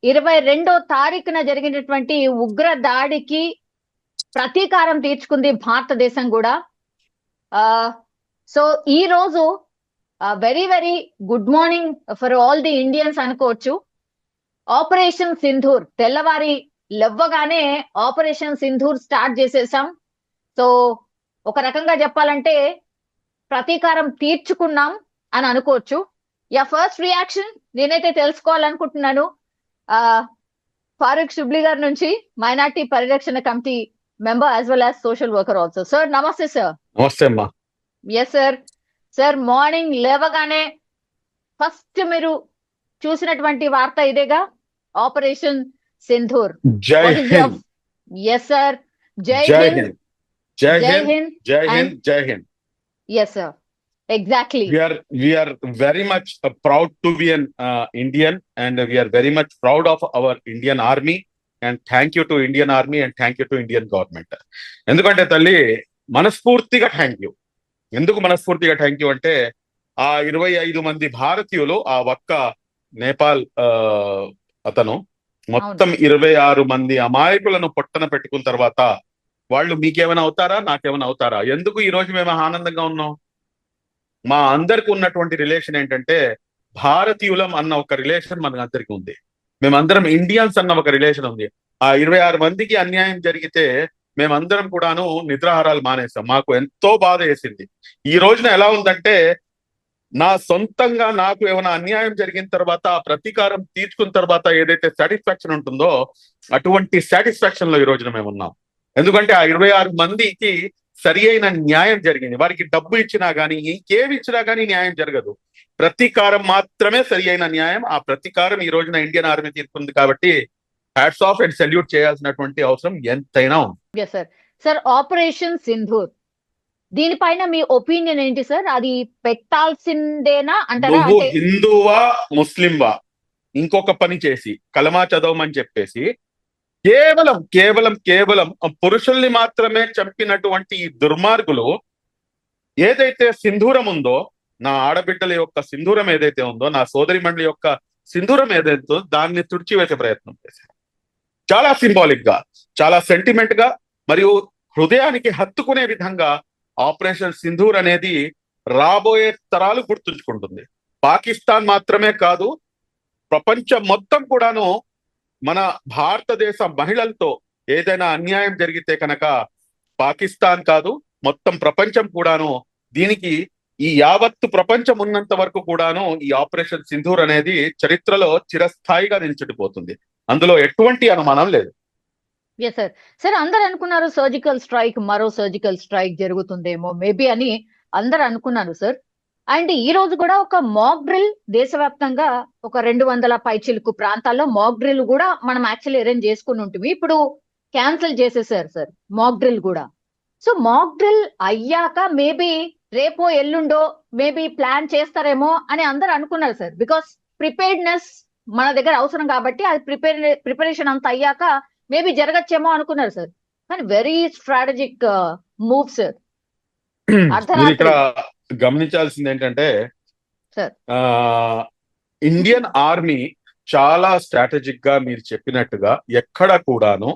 22వ తారీఖున జరిగినటువంటి ఉగ్ర దాడికి ప్రతీకారం తీర్చుకుంది భారతదేశం కూడా. సో ఈ రోజు very very good morning for all the Indians అనుకోవచ్చు. ఆపరేషన్ సింధూర్ తెల్లవారి లెవ్వగానే ఆపరేషన్ సింధూర్ స్టార్ట్ చేసేసాం. సో ఒక రకంగా చెప్పాలంటే ప్రతీకారం తీర్చుకున్నాం అని అనుకోవచ్చు. ఫస్ట్ రియాక్షన్ నేనైతే తెలుసుకోవాలనుకుంటున్నాను ఫారూక్ షిబ్లీ గారి నుంచి, మైనార్టీ పరిరక్షణ committee member as well as social worker also. Sir నమస్తే సార్. నమస్తే అమ్మా. Yes sir. సార్ మార్నింగ్ లేవగానే ఫస్ట్ మీరు చూసినటువంటి వార్త ఇదేగా, ఆపరేషన్ సింధూర్. జై హింద్. Yes sir. జై జై హింద్. హింద్. జై జై Hind. Hind. Jai Hind. Jai Hind. Yes sir, exactly. We are very much proud to be an Indian, and we are very much proud of our Indian Army, and thank you to Indian Army and thank you to Indian government. ఎందుకంటే తల్లి మనస్ఫూర్తిగా thank you. ఎందుకు మనస్ఫూర్తిగా thank you అంటే ఆ 25 మంది భారతీయులు, ఆ ఒక్క నేపాల్ అతను మొత్తం 26 మంది అమాయకులను పొట్టన పెట్టుకున్న తర్వాత వాళ్ళు మీకేమైనా అవుతారా, నాకేమైనా అవుతారా? ఎందుకు ఈ రోజు మేము ఆనందంగా ఉన్నాం? మా అందరికి ఉన్నటువంటి రిలేషన్ ఏంటంటే భారతీయులం అన్న ఒక రిలేషన్ మన అందరికి ఉంది. మేమందరం ఇండియన్స్ అన్న ఒక రిలేషన్ ఉంది. ఆ 26 మందికి అన్యాయం జరిగితే మేమందరం కూడాను నిద్రాహారాలు మానేస్తాం. మాకు ఎంతో బాధ వేసింది. ఈ రోజున ఎలా ఉందంటే నా సొంతంగా నాకు ఏమైనా అన్యాయం జరిగిన తర్వాత ప్రతీకారం తీర్చుకున్న తర్వాత ఏదైతే సాటిస్ఫాక్షన్ ఉంటుందో అటువంటి సాటిస్ఫాక్షన్ లో ఈ రోజున మేము ఉన్నాం. ఎందుకంటే ఆ 26 మందికి సరి అయిన న్యాయం జరిగింది. వారికి డబ్బు ఇచ్చినా గానీ ఇంకేమి ఇచ్చినా గానీ న్యాయం జరగదు. ప్రతీకారం మాత్రమే సరి అయిన న్యాయం. ఆ ప్రతీకారం ఈ రోజున ఇండియన్ ఆర్మీ తీసుకుంది కాబట్టి హ్యాట్స్ ఆఫ్ అండ్ సెల్యూట్ చేయాల్సినటువంటి అవసరం ఎంతైనా ఉంది. సార్ ఆపరేషన్ సింధూర్ దీనిపైన మీ ఒపీనియన్ ఏంటి సార్? అది పెట్టాల్సిందేనా అంటారా? నువ్వు హిందువా ముస్లింవా ఇంకొక పని చేసి కలమా చదవమని చెప్పేసి కేవలం కేవలం కేవలం పురుషుల్ని మాత్రమే చంపినటువంటి ఈ దుర్మార్గులు ఏదైతే సింధూరం ఉందో, నా ఆడబిడ్డల యొక్క సింధూరం ఏదైతే ఉందో, నా సోదరి మండలి యొక్క సింధూరం ఏదైతే ఉందో దాన్ని తుడిచివేసే ప్రయత్నం చేశారు. చాలా సింబాలిక్ గా, చాలా సెంటిమెంట్ గా మరియు హృదయానికి హత్తుకునే విధంగా ఆపరేషన్ సింధూర్ అనేది రాబోయే తరాలు గుర్తుంచుకుంటుంది. పాకిస్తాన్ మాత్రమే కాదు, ప్రపంచం మొత్తం కూడాను మన భారతదేశ మహిళలతో ఏదైనా అన్యాయం జరిగితే కనుక పాకిస్తాన్ కాదు మొత్తం ప్రపంచం కూడాను దీనికి, ఈ యావత్తు ప్రపంచం ఉన్నంత వరకు కూడాను ఈ ఆపరేషన్ సింధూర్ అనేది చరిత్రలో చిరస్థాయిగా నిలిచిపోతుంది. అందులో ఎటువంటి అనుమానం లేదు. Yes sir. సార్ అందరు అనుకున్నారు సర్జికల్ స్ట్రైక్, మరో సర్జికల్ స్ట్రైక్ జరుగుతుందేమో మేబీ అని అందరు అనుకున్నారు సార్. అండ్ ఈ రోజు కూడా ఒక మాక్ డ్రిల్ దేశవ్యాప్తంగా ఒక 200 పైచిలుకు ప్రాంతాల్లో మాక్ డ్రిల్ కూడా మనం యాక్చువల్లీ అరేంజ్ చేసుకుని ఉంటుంది. ఇప్పుడు క్యాన్సిల్ చేసేసారు సార్ మాక్ డ్రిల్ కూడా. సో మాక్ డ్రిల్ అయ్యాక మేబీ రేపో ఎల్లుండో మేబీ ప్లాన్ చేస్తారేమో అని అందరు అనుకున్నారు సార్. బికాస్ ప్రిపేర్డ్నెస్ మన దగ్గర అవసరం కాబట్టి అది ప్రిపరేషన్ అంత అయ్యాక మేబీ జరగచ్చేమో అనుకున్నారు సార్. కానీ వెరీ స్ట్రాటజిక్ మూవ్ సార్. ఇక్కడ గమనించాల్సింది ఏంటంటే ఇండియన్ ఆర్మీ చాలా స్ట్రాటజిక్ గా మీరు చెప్పినట్టుగా ఎక్కడ కూడాను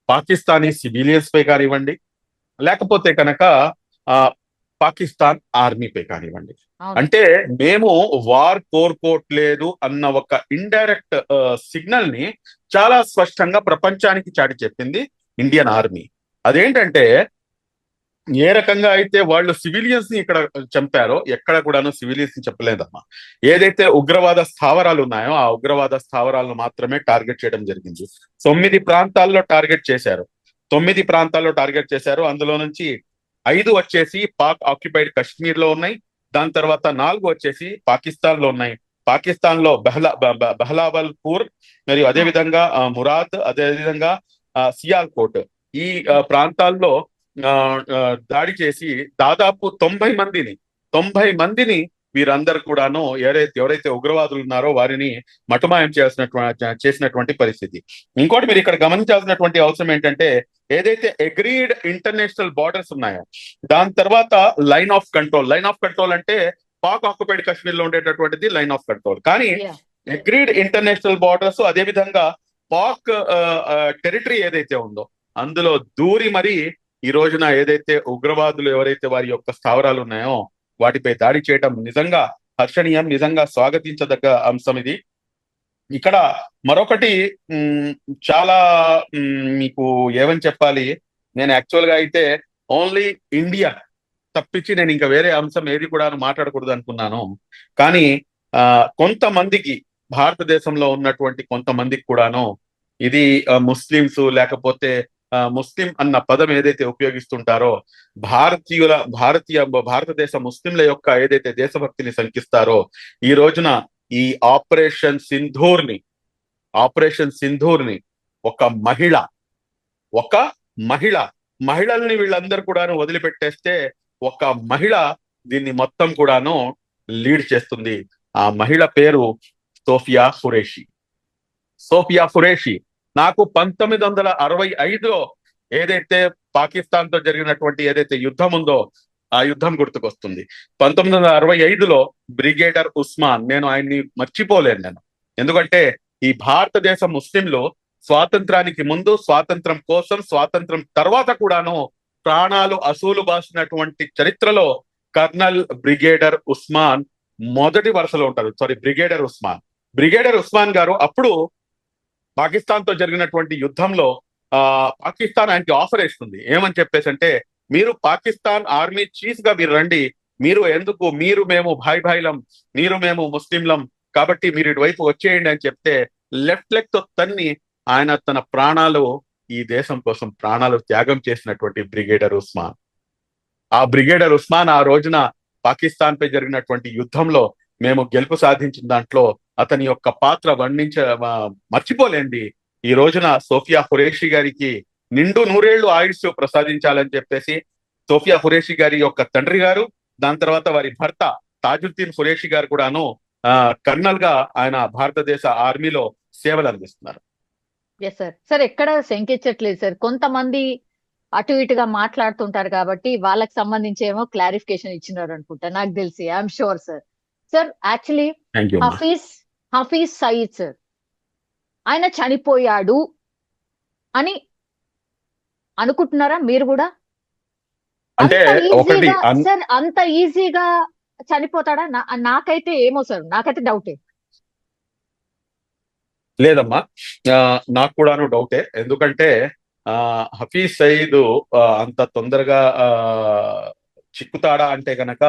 పాకిస్తానీ సివిలియన్స్ పై కానివ్వండి, లేకపోతే కనుక పాకిస్తాన్ ఆర్మీపై కానివ్వండి, అంటే మేము వార్ కోరుకోవట్లేదు అన్న ఒక ఇండైరెక్ట్ సిగ్నల్ ని చాలా స్పష్టంగా ప్రపంచానికి చాటి చెప్పింది ఇండియన్ ఆర్మీ. అదేంటంటే ఏ రకంగా అయితే వాళ్ళు సివిలియన్స్ ని ఇక్కడ చంపారో ఎక్కడ కూడాను సివిలియన్స్ ని చెప్పలేదమ్మా. ఏదైతే ఉగ్రవాద స్థావరాలు ఉన్నాయో ఆ ఉగ్రవాద స్థావరాలను మాత్రమే టార్గెట్ చేయడం జరిగింది. 9 ప్రాంతాల్లో టార్గెట్ చేశారు. 9 ప్రాంతాల్లో టార్గెట్ చేశారు. అందులో నుంచి 5 వచ్చేసి పాక్ ఆక్యుపైడ్ కశ్మీర్ లో ఉన్నాయి. దాని తర్వాత 4 వచ్చేసి పాకిస్తాన్ లో ఉన్నాయి. పాకిస్తాన్ లో బహ్లావల్పూర్ మరియు అదేవిధంగా మురాద్, అదేవిధంగా సియాల్కోట్, ఈ ప్రాంతాల్లో దాడి చేసి దాదాపు 90 మందిని వీరందరూ కూడాను ఎవరైతే ఉగ్రవాదులు ఉన్నారో వారిని మటుమాయం చేసినటువంటి పరిస్థితి. ఇంకోటి మీరు ఇక్కడ గమనించాల్సినటువంటి అవసరం ఏంటంటే ఏదైతే అగ్రీడ్ ఇంటర్నేషనల్ బార్డర్స్ ఉన్నాయో దాని తర్వాత లైన్ ఆఫ్ కంట్రోల్ అంటే పాక్ ఆక్యుపైడ్ కాశ్మీర్ లో ఉండేటటువంటిది లైన్ ఆఫ్ కంట్రోల్. కానీ అగ్రీడ్ ఇంటర్నేషనల్ బార్డర్స్, అదే విధంగా పాక్ టెరిటరీ ఏదైతే ఉందో అందులో దూరి మరి ఈ రోజున ఏదైతే ఉగ్రవాదులు ఎవరైతే వారి యొక్క స్థావరాలు ఉన్నాయో వాటిపై దాడి చేయడం నిజంగా హర్షణీయం, నిజంగా స్వాగతించదగ్గ అంశం ఇది. ఇక్కడ మరొకటి మ్, చాలా మీకు ఏమని చెప్పాలి, నేను యాక్చువల్ గా అయితే ఓన్లీ ఇండియా తప్పించి నేను ఇంకా వేరే అంశం ఏది కూడా మాట్లాడకూడదు అనుకున్నాను. కానీ కొంతమందికి, భారతదేశంలో ఉన్నటువంటి కొంతమందికి కూడాను ఇది ముస్లింస్ లేకపోతే ముస్లిం అన్న పదం ఏదైతే ఉపయోగిస్తుంటారో భారతదేశ ముస్లింల యొక్క ఏదైతే దేశభక్తిని శంకిస్తారో ఈ రోజున ఈ ఆపరేషన్ సింధూర్ ని ఒక మహిళ మహిళల్ని వీళ్ళందరూ కూడాను వదిలిపెట్టేస్తే ఒక మహిళ దీన్ని మొత్తం కూడాను లీడ్ చేస్తుంది. ఆ మహిళ పేరు సోఫియా ఖురేషి. నాకు 1965లో ఏదైతే పాకిస్తాన్ తో జరిగినటువంటి ఏదైతే యుద్ధం ఉందో ఆ యుద్ధం గుర్తుకొస్తుంది. 1965లో బ్రిగేడర్ ఉస్మాన్, నేను ఆయన్ని మర్చిపోలేను నేను. ఎందుకంటే ఈ భారతదేశ ముస్లింలు స్వాతంత్రానికి ముందు, స్వాతంత్రం కోసం, స్వాతంత్రం తర్వాత కూడాను ప్రాణాలు అసూలు బాసినటువంటి చరిత్రలో కర్నల్ బ్రిగేడర్ ఉస్మాన్ మొదటి వరుసలో ఉంటారు. బ్రిగేడర్ ఉస్మాన్ గారు అప్పుడు పాకిస్తాన్ తో జరిగినటువంటి యుద్ధంలో పాకిస్తాన్ ఆయనకి ఆఫర్ వేస్తుంది. ఏమని చెప్పేసి అంటే, మీరు పాకిస్తాన్ ఆర్మీ చీఫ్ గా మీరు రండి, మీరు మేము భాయిలం, మేము ముస్లింలం, కాబట్టి మీరు ఇటువైపు వచ్చేయండి అని చెప్తే లెఫ్ట్ లెగ్ తో తన్ని ఆయన తన ప్రాణాలు, ఈ దేశం కోసం ప్రాణాలు త్యాగం చేసినటువంటి బ్రిగేడర్ ఉస్మాన్ ఆ రోజున పాకిస్తాన్ పై జరిగినటువంటి యుద్ధంలో మేము గెలుపు సాధించిన దాంట్లో అతని యొక్క పాత్ర మర్చిపోలేంది. ఈ రోజున సోఫియా ఖురేషి గారికి నిండు నూరేళ్లు ఆయుష్ ప్రసాదించాలని చెప్పేసి సోఫియా ఖురేషి గారి యొక్క తండ్రి గారు, దాని తర్వాత వారి భర్త తాజుద్దీన్ ఖురేషి గారు కూడాను కర్నల్ గా ఆయన భారతదేశ ఆర్మీలో సేవలు అందిస్తున్నారు. Yes sir. సార్ ఎక్కడ శంకించట్లేదు సార్, కొంతమంది అటు ఇటుగా మాట్లాడుతుంటారు కాబట్టి వాళ్ళకి సంబంధించి ఏమో క్లారిఫికేషన్ ఇచ్చినారు అనుకుంటా, నాకు తెలిసి. I'm sure sir. Sir actually thank you. Hafiz Saeed sir ఆయన చనిపోయాడు అని అనుకుంటున్నారా మీరు కూడా? అంటే ఒకటి సార్ అంత ఈజీగా చనిపోతాడా? నాకైతే ఏమో సార్, నాకైతే డౌటే. లేదమ్మా, నాకు కూడాను డౌటే. ఎందుకంటే హఫీజ్ సయీద్ అంత తొందరగా చిక్కుతాడా అంటే గనక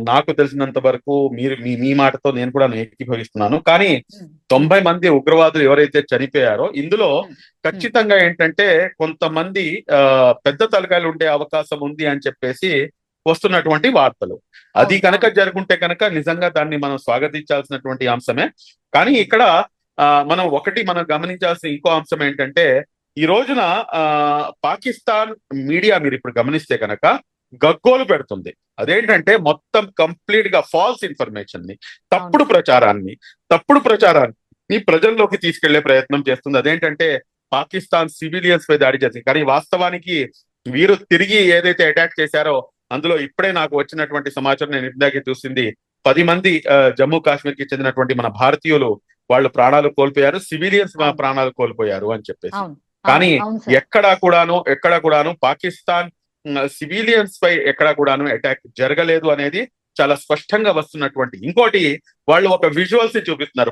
నాకు తెలిసినంత వరకు మీ మాటతో నేను కూడా ఏకీభవిస్తున్నాను. కానీ 90 మంది ఉగ్రవాదులు ఎవరైతే చనిపోయారో ఇందులో ఖచ్చితంగా ఏంటంటే కొంతమంది పెద్ద తలకాయలు ఉండే అవకాశం ఉంది అని చెప్పేసి వస్తున్నటువంటి వార్తలు. అది కనుక జరుగుంటే కనుక నిజంగా దాన్ని మనం స్వాగతించాల్సినటువంటి అంశమే. కానీ ఇక్కడ మనం గమనించాల్సిన ఇంకో అంశం ఏంటంటే, ఈ రోజున పాకిస్తాన్ మీడియా మీరు ఇప్పుడు గమనిస్తే కనుక గగ్గోలు పెడుతుంది. అదేంటంటే మొత్తం కంప్లీట్ గా ఫాల్స్ ఇన్ఫర్మేషన్ ని, తప్పుడు ప్రచారాన్ని ప్రజల్లోకి తీసుకెళ్లే ప్రయత్నం చేస్తుంది. అదేంటంటే పాకిస్తాన్ సివిలియన్స్ పై దాడి చేసింది, కానీ వాస్తవానికి వీరు తిరిగి ఏదైతే అటాక్ చేశారో అందులో ఇప్పుడే నాకు వచ్చినటువంటి సమాచారం, నేను ఇందాకే చూసింది, 10 మంది జమ్మూ కాశ్మీర్ కి చెందినటువంటి మన భారతీయులు వాళ్ళు ప్రాణాలు కోల్పోయారు, సివిలియన్స్ ప్రాణాలు కోల్పోయారు అని చెప్పేసి. కానీ ఎక్కడా కూడాను పాకిస్తాన్ సివిలియన్స్ పై ఎక్కడా కూడాను అటాక్ జరగలేదు అనేది చాలా స్పష్టంగా వస్తున్నటువంటి. ఇంకోటి, వాళ్ళు ఒక విజువల్స్ ని చూపిస్తున్నారు,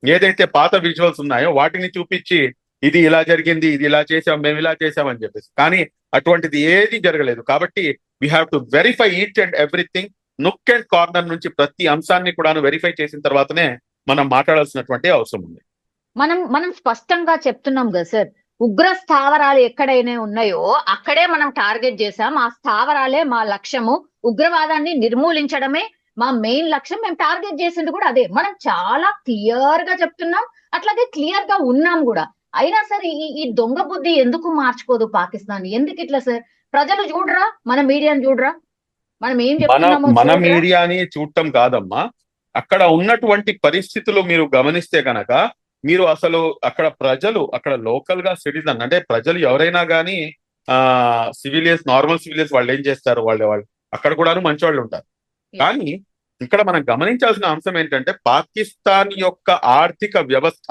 ఏదైతే పాత విజువల్స్ ఉన్నాయో వాటిని చూపించి ఇది ఇలా జరిగింది, ఇది ఇలా చేసాం, మేము ఇలా చేసామని చెప్పేసి. కానీ అటువంటిది ఏది జరగలేదు. కాబట్టి we have to verify each and everything, nook and corner నుంచి ప్రతి అంశాన్ని కూడాను వెరిఫై చేసిన తర్వాతనే మనం మాట్లాడాల్సినటువంటి అవసరం ఉంది. మనం స్పష్టంగా చెప్తున్నాం కదా సార్, ఉగ్ర స్థావరాలు ఎక్కడైనా ఉన్నాయో అక్కడే మనం టార్గెట్ చేసాం, ఆ స్థావరాలే మా లక్ష్యము, ఉగ్రవాదాన్ని నిర్మూలించడమే మా మెయిన్ లక్ష్యం, మేము టార్గెట్ చేసింది కూడా అదే. మనం చాలా క్లియర్ గా చెప్తున్నాం, అట్లాగే క్లియర్ గా ఉన్నాం కూడా. అయినా సరే ఈ దొంగ బుద్ధి ఎందుకు మార్చుకోదు పాకిస్తాన్? ఎందుకు ఇట్లా సార్? ప్రజలు చూడరా, మన మీడియాని చూడరా, మనం ఏం చెప్తున్నామో? మన మీడియాని చూడటం కాదమ్మా, అక్కడ ఉన్నటువంటి పరిస్థితులు మీరు గమనిస్తే కనుక మీరు అసలు అక్కడ లోకల్ గా సిటిజన్ అంటే ప్రజలు ఎవరైనా కానీ నార్మల్ సివిలియన్స్ వాళ్ళు ఏం చేస్తారు, వాళ్ళు అక్కడ కూడాను మంచి వాళ్ళు ఉంటారు. కానీ ఇక్కడ మనం గమనించాల్సిన అంశం ఏంటంటే పాకిస్తాన్ యొక్క ఆర్థిక వ్యవస్థ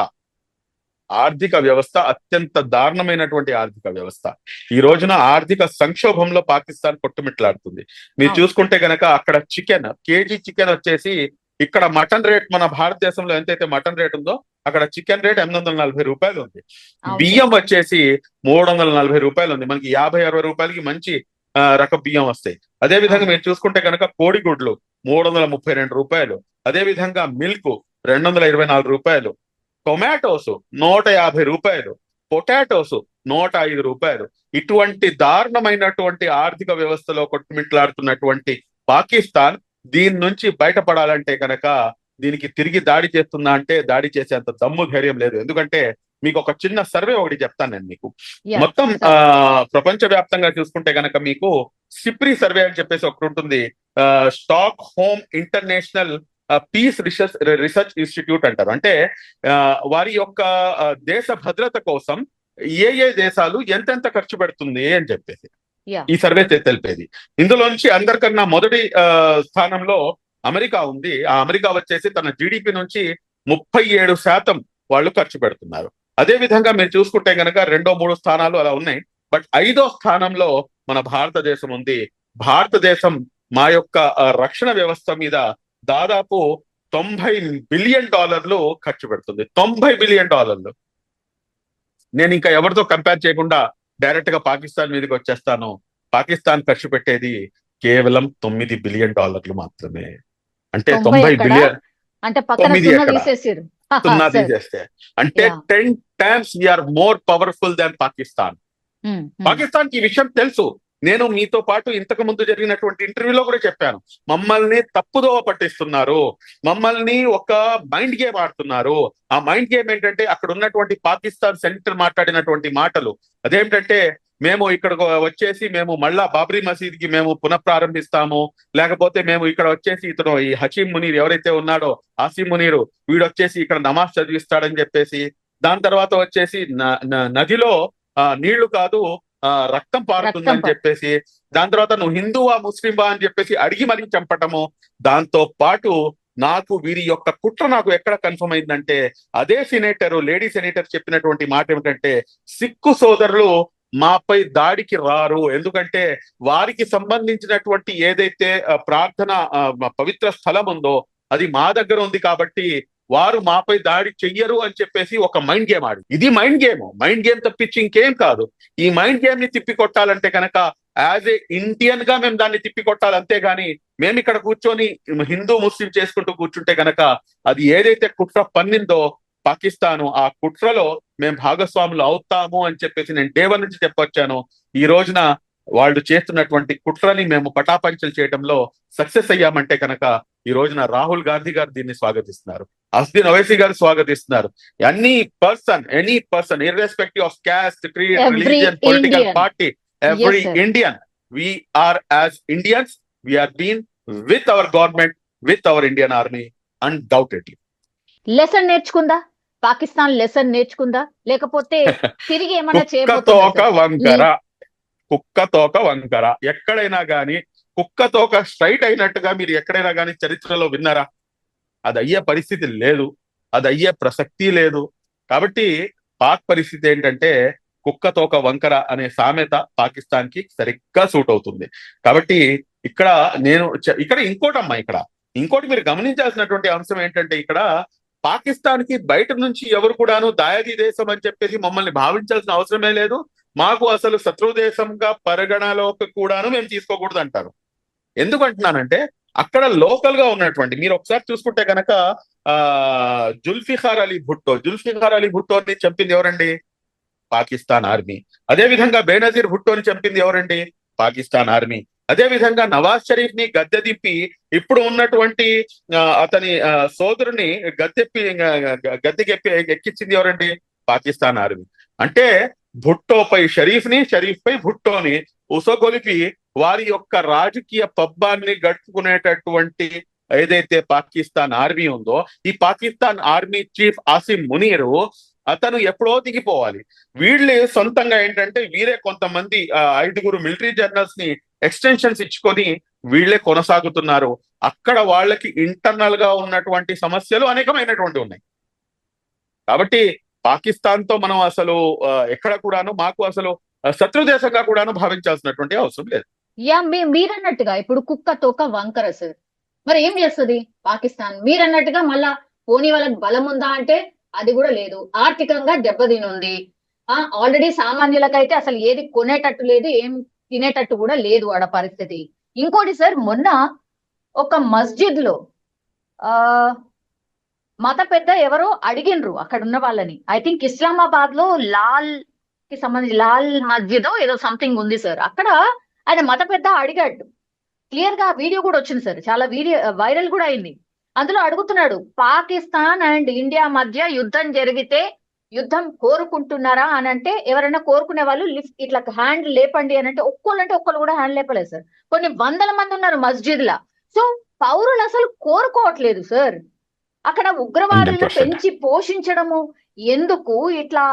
అత్యంత దారుణమైనటువంటి ఆర్థిక వ్యవస్థ. ఈ రోజున ఆర్థిక సంక్షోభంలో పాకిస్తాన్ కొట్టుమిట్లాడుతుంది. మీరు అవును. చూసుకుంటే గనక అక్కడ కేజీ చికెన్ వచ్చేసి, ఇక్కడ మటన్ రేట్ మన భారతదేశంలో ఎంతైతే మటన్ రేట్ ఉందో అక్కడ చికెన్ రేట్ 840 రూపాయలు ఉంది. అవును బియ్యం సార్. వచ్చేసి 340 రూపాయలు ఉంది. మనకి 50-60 రూపాయలకి మంచి రకం బియ్యం వస్తాయి. అదే విధంగా అవును. మీరు చూసుకుంటే కనుక కోడిగుడ్లు 332 రూపాయలు. అదే విధంగా మిల్క్ 224 రూపాయలు. టొమాటోస్ 150 రూపాయలు. పొటాటోస్ 105 రూపాయలు. ఇటువంటి దారుణమైనటువంటి ఆర్థిక వ్యవస్థలో కొట్టుమిట్లాడుతున్నటువంటి పాకిస్తాన్ దీని నుంచి బయటపడాలంటే కనుక, దీనికి తిరిగి దాడి చేస్తుందా అంటే దాడి చేసేంత దమ్ము ధైర్యం లేదు. ఎందుకంటే మీకు ఒక చిన్న సర్వే ఒకటి చెప్తాను నేను మీకు. యా మొత్తం సార్. ప్రపంచ వ్యాప్తంగా చూసుకుంటే గనక మీకు సిప్రి సర్వే అని చెప్పేసి ఒకటి ఉంటుంది. Stockholm International Peace Research Institute అంటారు. అంటే వారి యొక్క దేశ భద్రత కోసం ఏ దేశాలు ఎంతెంత ఖర్చు పెడుతుంది అని చెప్పేసి యా ఈ సర్వే తెలిపేది. ఇందులో నుంచి అందరికన్నా మొదటి స్థానంలో అమెరికా ఉంది. ఆ అమెరికా వచ్చేసి తన జీడిపి నుంచి 37% వాళ్ళు ఖర్చు పెడుతున్నారు. అదే విధంగా మీరు చూసుకుంటే గనక 2-3 స్థానాలు అలా ఉన్నాయి. బట్ 5వ స్థానంలో మన భారతదేశం ఉంది. భారతదేశం మా యొక్క రక్షణ వ్యవస్థ మీద దాదాపు $90 బిలియన్ ఖర్చు పెడుతుంది. $90 బిలియన్. నేను ఇంకా ఎవరితో కంపేర్ చేయకుండా డైరెక్ట్ గా పాకిస్తాన్ మీదకి వచ్చేస్తాను. పాకిస్తాన్ ఖర్చు పెట్టేది కేవలం $9 బిలియన్ మాత్రమే. అంటే 90 90 ఎక్కడ? బిలియన్ అంటే పక్కన 9 సున్నా ఎక్కడ? తీసేసారు. సున్నా సార్. తీసేస్తే అంటే yeah 10 times we are more powerful than Pakistan. Pakistan కి ఈ విషయం తెలుసు. నేను మీతో పాటు ఇంతకు ముందు జరిగినటువంటి ఇంటర్వ్యూలో కూడా చెప్పాను. మమ్మల్ని తప్పుదోవ పట్టిస్తున్నారు, మమ్మల్ని ఒక మైండ్ గేమ్ ఆడుతున్నారు. ఆ మైండ్ గేమ్ ఏంటంటే అక్కడ ఉన్నటువంటి పాకిస్తాన్ సెనేటర్ మాట్లాడినటువంటి మాటలు. అదేంటంటే మేము ఇక్కడ వచ్చేసి మేము మళ్ళా బాబ్రీ మసీద్ కి మేము పునఃప్రారంభిస్తాము, లేకపోతే మేము ఇక్కడ వచ్చేసి ఇతను ఈ హషీం మునీర్ ఎవరైతే ఉన్నాడో ఆసిమ్ మునీర్ వీడు వచ్చేసి ఇక్కడ నమాజ్ చదివిస్తాడని చెప్పేసి, దాని తర్వాత వచ్చేసి నదిలో నీళ్లు కాదు రక్తం పారుతుందని చెప్పేసి, దాని తర్వాత నువ్వు హిందువా ముస్లింవా అని చెప్పేసి అడిగి మరీ చంపటము. దాంతో పాటు నాకు వీరి యొక్క కుట్ర నాకు ఎక్కడ కన్ఫర్మ్ అయిందంటే, అదే లేడీ సెనేటర్ చెప్పినటువంటి మాట ఏమిటంటే, సిక్కు సోదరులు మాపై దాడికి రారు, ఎందుకంటే వారికి సంబంధించినటువంటి ఏదైతే ప్రార్థన పవిత్ర స్థలం ఉందో అది మా దగ్గర ఉంది కాబట్టి వారు మాపై దాడి చెయ్యరు అని చెప్పేసి ఒక మైండ్ గేమ్ ఆడి. ఇది మైండ్ గేమ్ తప్పించి ఇంకేం కాదు. ఈ మైండ్ గేమ్ ని తిప్పి కొట్టాలంటే కనుక యాజ్ ఏ ఇండియన్ గా మేము దాన్ని తిప్పి కొట్టాలి. అంతేగాని మేము ఇక్కడ కూర్చొని హిందూ ముస్లిం చేసుకుంటూ కూర్చుంటే కనుక అది ఏదైతే కుట్ర పన్నిందో పాకిస్తాను, ఆ కుట్రలో మేము భాగస్వాములు అవుతాము అని చెప్పేసి నేను డే 1 నుంచి చెప్పొచ్చాను. ఈ రోజున వాళ్ళు చేస్తున్నటువంటి కుట్రని మేము పటాపంచలు చేయడంలో సక్సెస్ అయ్యామంటే కనుక ఈ రోజున రాహుల్ గాంధీ గారు దీన్ని స్వాగతిస్తున్నారు, అస్దీన్ ఓవైసీ గారు స్వాగతిస్తున్నారు. Any person irrespective of caste, creed, religion, political party, every Indian, we are as Indians, we are been with our government, with our Indian army undoubtedly. Lesson నేర్చుకుందా పాకిస్తాన్? లెసన్ నేర్చుకుందా లేకపోతే తిరిగి ఏమైనా కుక్క తోక వంకర ఎక్కడైనా గాని కుక్క తోక స్ట్రైట్ అయినట్టుగా మీరు ఎక్కడైనా గాని చరిత్రలో విన్నారా? అది అయ్యే పరిస్థితి లేదు, అది అయ్యే ప్రసక్తి లేదు. కాబట్టి పాక్ పరిస్థితి ఏంటంటే కుక్క తోక వంకర అనే సామెత పాకిస్తాన్ కి సరిగ్గా సూట్ అవుతుంది. కాబట్టి ఇక్కడ ఇంకోటి మీరు గమనించాల్సినటువంటి అంశం ఏంటంటే, ఇక్కడ పాకిస్తాన్ కి బయట నుంచి ఎవరు కూడాను దాయాది దేశం అని చెప్పేసి మమ్మల్ని భావించాల్సిన అవసరమే లేదు. మాకు అసలు శత్రు దేశంగా పరిగణలోకి కూడాను మేము తీసుకోకూడదు అంటారు. ఎందుకు అంటున్నానంటే అక్కడ లోకల్ గా ఉన్నటువంటి మీరు ఒకసారి చూసుకుంటే కనుక జుల్ఫికార్ అలీ భుట్టోని చంపింది ఎవరండి? పాకిస్తాన్ ఆర్మీ. అదే విధంగా బేనజీర్ భుట్టోని చంపింది ఎవరండి? పాకిస్తాన్ ఆర్మీ. అదే విధంగా నవాజ్ షరీఫ్ ని గద్దె దింపి ఇప్పుడు ఉన్నటువంటి అతని సోదరుని గద్దెకి ఎక్కించింది ఎవరండి? పాకిస్తాన్ ఆర్మీ. అంటే భుట్టోపై షరీఫ్ పై భుట్టోని ఉసగొలిపి వారి యొక్క రాజకీయ పబ్బాన్ని గడుపుకునేటటువంటి ఏదైతే పాకిస్తాన్ ఆర్మీ ఉందో, ఈ పాకిస్తాన్ ఆర్మీ చీఫ్ ఆసిమ్ మునీరు అతను ఎప్పుడో దిగిపోవాలి. వీళ్ళే సొంతంగా ఏంటంటే వీరే కొంతమంది 5 మిలిటరీ జనరల్స్ ని ఎక్స్టెన్షన్స్ ఇచ్చుకొని వీళ్లే కొనసాగుతున్నారు. అక్కడ వాళ్ళకి ఇంటర్నల్ గా ఉన్నటువంటి సమస్యలు అనేకమైనటువంటి ఉన్నాయి. కాబట్టి పాకిస్తాన్ తో మనం అసలు ఎక్కడ కూడాను మాకు అసలు శత్రు దేశంగా కూడాను భావించాల్సినటువంటి అవసరం లేదు. మీరన్నట్టుగా ఇప్పుడు కుక్క తోక వంకర సార్, మరి ఏం చేస్తుంది పాకిస్తాన్? మీరన్నట్టుగా మళ్ళా పోనీ వాళ్ళకి బలం ఉందా అంటే అది కూడా లేదు. ఆర్థికంగా దెబ్బతినుంది. ఆల్రెడీ సామాన్యులకైతే అసలు ఏది కొనేటట్టు లేదు, ఏం తినేటట్టు కూడా లేదు ఆడ పరిస్థితి. ఇంకోటి సార్, మొన్న ఒక మస్జిద్ లో ఆ మత పెద్ద ఎవరో అడిగినరు అక్కడ ఉన్న వాళ్ళని. ఐ థింక్ ఇస్లామాబాద్ లో లాల్ కి సంబంధించి లాల్ మస్జిద్ ఏదో సంథింగ్ ఉంది సార్. అక్కడ ఆయన మత పెద్ద అడిగాడు. క్లియర్ గా వీడియో కూడా వచ్చింది సార్, చాలా వీడియో వైరల్ కూడా అయింది. అందులో అడుగుతున్నాడు, పాకిస్తాన్ అండ్ ఇండియా మధ్య యుద్ధం జరిగితే యుద్ధం కోరుకుంటున్నారా అని అంటే, ఎవరైనా కోరుకునే వాళ్ళు లిఫ్ట్ ఇట్లా హ్యాండ్ లేపండి అని అంటే ఒక్కళ్ళు కూడా హ్యాండ్ లేపలేదు సార్. కొన్ని వందల మంది ఉన్నారు మస్జిద్ లా. సో పౌరులు అసలు కోరుకోవట్లేదు సార్. అక్కడ ఉగ్రవాదులు 100%. పెంచి పోషించడము ఎందుకు, ఇట్లా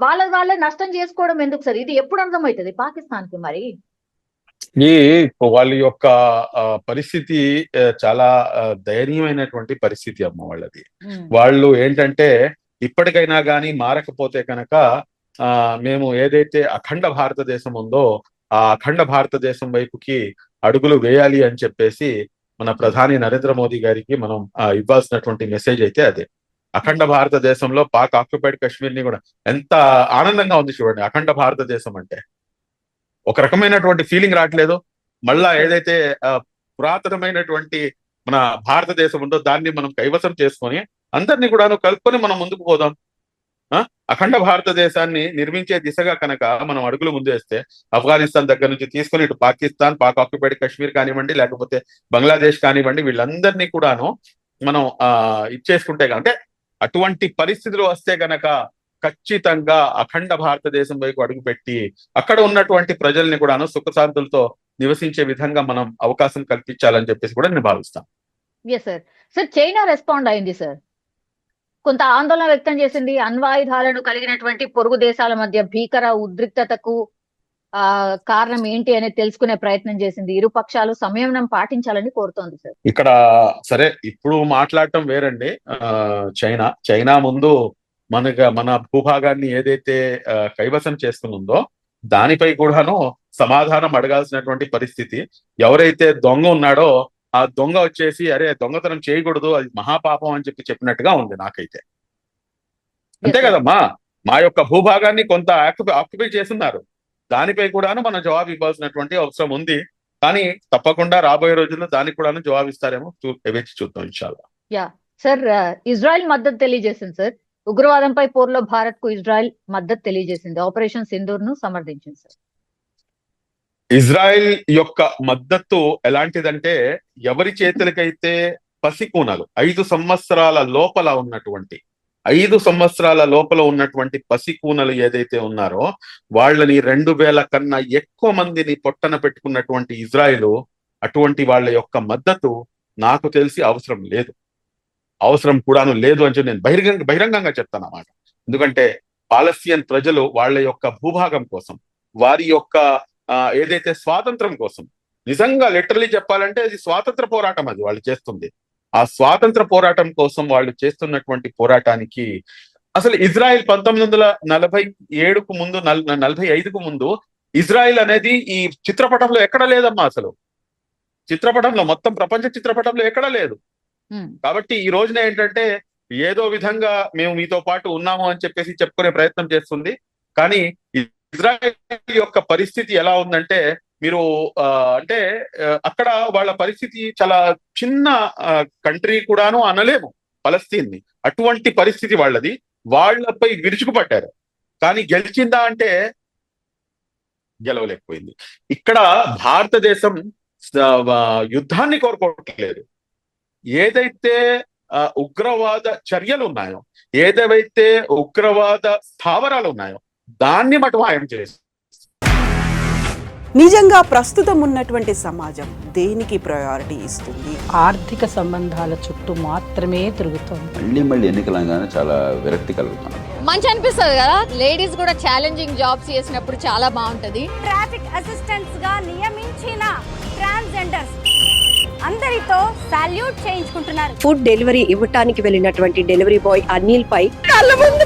వాళ్ళ నష్టం చేసుకోవడం ఎందుకు సార్? ఇది ఎప్పుడు అర్థమవుతుంది పాకిస్తాన్ కి? మరి ఈ వాళ్ళ యొక్క పరిస్థితి చాలా దయనీయమైనటువంటి పరిస్థితి అమ్మ వాళ్ళది. వాళ్ళు ఏంటంటే ఇప్పటికైనా కానీ మారకపోతే కనుక మేము ఏదైతే అఖండ భారతదేశం ఉందో ఆ అఖండ భారతదేశం వైపుకి అడుగులు వేయాలి అని చెప్పేసి మన ప్రధాని నరేంద్ర మోదీ గారికి మనం ఇవ్వాల్సినటువంటి మెసేజ్ అయితే అదే. అఖండ భారతదేశంలో పాక్ ఆక్యుపైడ్ కాశ్మీర్ ని కూడా ఎంత ఆనందంగా ఉంది చూడండి. అఖండ భారతదేశం అంటే ఒక రకమైనటువంటి ఫీలింగ్ రావట్లేదు. మళ్ళా ఏదైతే పురాతనమైనటువంటి మన భారతదేశం ఉందో దాన్ని మనం కైవసం చేసుకొని అందరినీ కూడా కలుపుకొని మనం ముందుకు పోదాం. అఖండ భారతదేశాన్ని నిర్మించే దిశగా కనుక మనం అడుగులు ముందేస్తే ఆఫ్ఘనిస్తాన్ దగ్గర నుంచి తీసుకొని ఇటు పాకిస్తాన్, పాక్ ఆక్యుపైడ్ కాశ్మీర్ కానివ్వండి, లేకపోతే బంగ్లాదేశ్ కానివ్వండి, వీళ్ళందరినీ కూడాను మనం ఇచ్చేసుకుంటే అంటే అటువంటి పరిస్థితులు వస్తే గనక ఖచ్చితంగా అఖండ భారతదేశం వైపు అడుగుపెట్టి అక్కడ ఉన్నటువంటి ప్రజల్ని కూడాను సుఖశాంతులతో నివసించే విధంగా మనం అవకాశం కల్పించాలని చెప్పేసి కూడా నేను భావిస్తాను. సార్ చైనా రెస్పాండ్ అయింది సార్, కొంత ఆందోళన వ్యక్తం చేసింది. అణ్వాయుధాలను కలిగినటువంటి పొరుగు దేశాల మధ్య భీకర ఉద్రిక్తతకు కారణం ఏంటి అనేది తెలుసుకునే ప్రయత్నం చేసింది. ఇరు పక్షాలు సంయమనం పాటించాలని కోరుతోంది సార్. ఇక్కడ సరే ఇప్పుడు మాట్లాడటం వేరండి. చైనా ముందు మన భూభాగాన్ని ఏదైతే కైవసం చేస్తుందో దానిపై కూడాను సమాధానం అడగాల్సినటువంటి పరిస్థితి. ఎవరైతే దొంగ ఉన్నాడో ఆ దొంగ వచ్చేసి అరే దొంగతనం చేయకూడదు, అది మహాపాపం అని చెప్పినట్టుగా ఉంది నాకైతే. అంతే కదమ్మా, మా యొక్క భూభాగాన్ని కొంత ఆక్యుపై చేస్తున్నారు, దానిపై కూడాను మనం జవాబు ఇవ్వాల్సినటువంటి అవసరం ఉంది. కానీ తప్పకుండా రాబోయే రోజుల్లో దానికి కూడాను జవాబు ఇస్తారేమో, వేచి చూద్దాం ఇన్షాల్లా. సార్ ఇజ్రాయెల్ మద్దతు తెలియజేసింది సార్. ఉగ్రవాదంపై పోరులో భారత్ కు ఇజ్రాయెల్ మద్దతు తెలియజేసింది, ఆపరేషన్ సింధూర్ ను సమర్థించింది సార్. ఇజ్రాయెల్ యొక్క మద్దతు ఎలాంటిదంటే, ఎవరి చేతులకైతే పసికూనలు 5 సంవత్సరాల లోపల ఉన్నటువంటి పసికూనలు ఏదైతే ఉన్నారో వాళ్ళని 2000 కన్నా ఎక్కువ మందిని పొట్టన పెట్టుకున్నటువంటి ఇజ్రాయెల్ అటువంటి వాళ్ళ యొక్క మద్దతు నాకు తెలిసి అవసరం కూడాను లేదు అని నేను బహిరంగంగా చెప్తాను అన్నమాట. ఎందుకంటే పాలస్తీన్ ప్రజలు వాళ్ళ యొక్క భూభాగం కోసం, వారి యొక్క ఏదైతే స్వాతంత్రం కోసం, నిజంగా లిటరలీ చెప్పాలంటే అది స్వాతంత్ర పోరాటం, అది వాళ్ళు చేస్తుంది. ఆ స్వాతంత్ర పోరాటం కోసం వాళ్ళు చేస్తున్నటువంటి పోరాటానికి అసలు ఇజ్రాయెల్ 1947కు ముందు 45కు ముందు ఇజ్రాయెల్ అనేది ఈ చిత్రపటంలో ఎక్కడ లేదమ్మా. అసలు చిత్రపటంలో, మొత్తం ప్రపంచ చిత్రపటంలో ఎక్కడా లేదు. కాబట్టి ఈ రోజున ఏంటంటే ఏదో విధంగా మేము మీతో పాటు ఉన్నాము అని చెప్పేసి చెప్పుకునే ప్రయత్నం చేస్తుంది. కానీ ఇజ్రాయెల్ యొక్క పరిస్థితి ఎలా ఉందంటే, మీరు అంటే అక్కడ వాళ్ళ పరిస్థితి చాలా చిన్న కంట్రీ కూడాను అనలేము పలస్తీన్ ని. అటువంటి పరిస్థితి వాళ్ళది. వాళ్ళపై విరుచుకుపడ్డారు, కానీ గెలిచిందా అంటే గెలవలేకపోయింది. ఇక్కడ భారతదేశం యుద్ధాన్ని కోరుకోవట్లేదు. ఏదైతే ఉగ్రవాద చర్యలు ఉన్నాయో, ఏదైతే ఉగ్రవాద స్థావరాలు ఉన్నాయో దాన్ని మటుమాయం చేసి, నిజంగా ప్రస్తుతం ఉన్నటువంటి సమాజం దేనికి ప్రయారిటీ ఇస్తుంది? ఆర్థిక సంబంధాల చుట్టూ మాత్రమే తిరుగుతుంది. మళ్ళీ ఎన్నికలంగానే చాలా విరక్తి కలుగుతాను. మంచి అనిపిస్తుంది కదా, లేడీస్ కూడా ఛాలెంజింగ్ జాబ్స్ చేసినప్పుడు చాలా బాగుంటది. ట్రాఫిక్ అసిస్టెంట్స్ గా నియమించిన ట్రాన్స్జెండర్స్ అందరి తో సాల్యూట్ చేయించుకుంటున్నారు. ఫుడ్ డెలివరీ ఇవ్వటానికి వెళ్ళినటువంటి డెలివరీ బాయ్ అనిల్ పై కళ్ళ ముందు